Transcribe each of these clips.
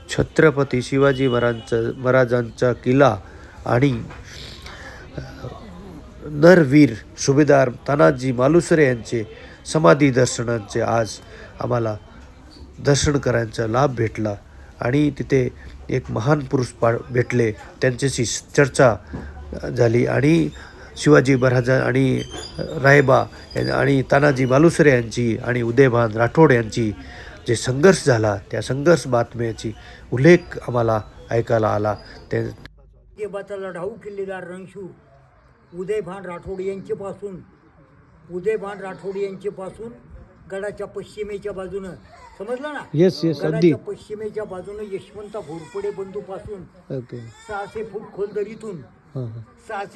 छत्रपती शिवाजी महाराजांचा किल्ला आणि नरवीर सुभेदार तानाजी मालुसरे यांचे समाधी दर्शनांचे आज आम्हाला दर्शन करायचा लाभ भेटला आणि तिथे एक महान पुरुष भेटले, त्यांच्याशी चर्चा झाली आणि शिवाजी महाराज आणि रायबा आणि तानाजी मालुसरे यांची आणि उदयभान राठोड यांची जे संघर्ष झाला त्या संघर्ष बातम्याची उल्लेख आम्हाला ऐकायला आला. ते लढाऊ किल्लेदार रणशूर उदयभान राठोड यांच्यापासून गडाच्या पश्चिमेच्या बाजूनं, समजलं ना? येस गडाच्या पश्चिमेच्या बाजूनं यशवंत घोरपडे बंधूपासून 600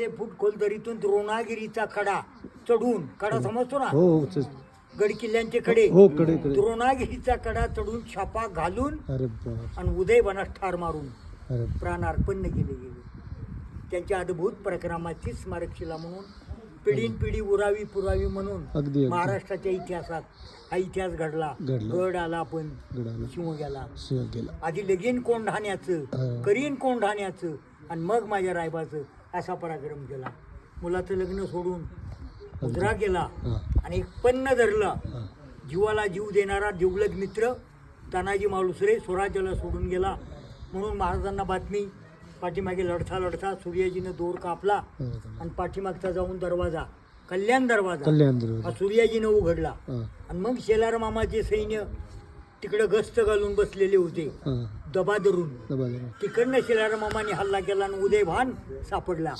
फूट खोल दरीतून द्रोणागिरीचा कडा चढून, कडा समजतो ना? गड किल्ल्यांचे कडे, द्रोणागिरीचा कडा चढून छापा घालून आणि उदयभानास ठार मारून प्राणार्पण केले गेले. त्यांच्या अद्भुत प्रक्रमाची स्मारकशिला म्हणून पिढीन पिढी उरावी पुरावी म्हणून महाराष्ट्राच्या इतिहासात हा इतिहास घडला. गड आला पण शिव गेला. आधी लगीन कोंढाण्याचं, करीन कोंढाण्याचं आणि मग माझ्या रायबाचं असा पराक्रम केला. मुलाचं लग्न सोडून उजरा केला आणि एक पन्न धरला. जीवाला जीव देणारा जिवलग मित्र तानाजी मालुसरे स्वराज्याला सोडून गेला म्हणून महाराजांना बातमी. पाठीमागे लढता सूर्याजीनं दोर कापला आणि पाठीमागचा जाऊन दरवाजा, कल्याण दरवाजा सूर्याजीनं उघडला. आणि मग शेलार मामाचे सैन्य तिकडे गस्त घालून बसलेले होते दबा धरून. तिकडनं शेलार मामाने हल्ला केला आणि उदयभान सापडला.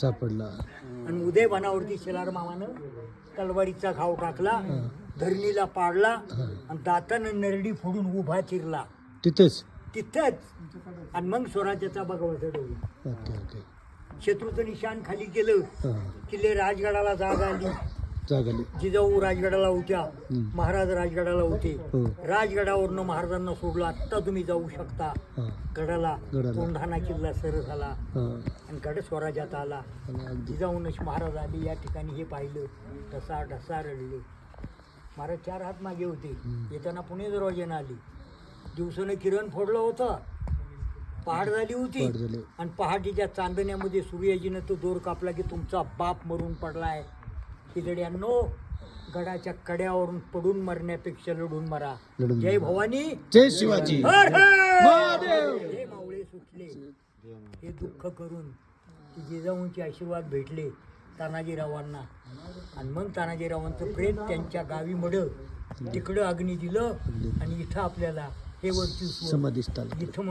आणि उदयभानावरती शेलार मामानं तलवारीचा घाव टाकला, धरणीला पाडला आणि दातानं नरडी फोडून उभा चिरला तिथंच. आणि मग स्वराज्याचा भगवा चढवला. शत्रूचं निशाण खाली केलं. किल्ले राजगडाला जाग आली. जिजाऊ राजगडाला होत्या, महाराज राजगडाला होते. राजगडावरनं महाराजांना सोडलं, आत्ता तुम्ही जाऊ शकता गडाला. कोंढाणा किल्ला सर झाला आणि गड स्वराज्यात आला. जिजाऊनच महाराज आले या ठिकाणी हे पाहिलं, ढसा रडले. महाराज 4 हात मागे होते. येताना पुणे दरवाज्यानं आली. दिवसानं किरण फोडलं होतं, पहाड झाली होती आणि पहाटेच्या चांदण्यामध्ये सूर्याजीनं तो दोर कापला की तुमचा बाप मरून पडलाय. खिदड्यांनो, गडाच्या कड्यावरून पडून मरण्यापेक्षा लढून मरा. जय भवानी, जय शिवाजी. हे मावळे सुटले हे दुःख करून की जिजाऊंचे आशीर्वाद भेटले तानाजीरावांना. आणि मग तानाजीरावांचं प्रेम त्यांच्या गावी मड तिकडं अग्नी दिलं आणि इथं आपल्याला हे वरती समाधी स्थळ इथं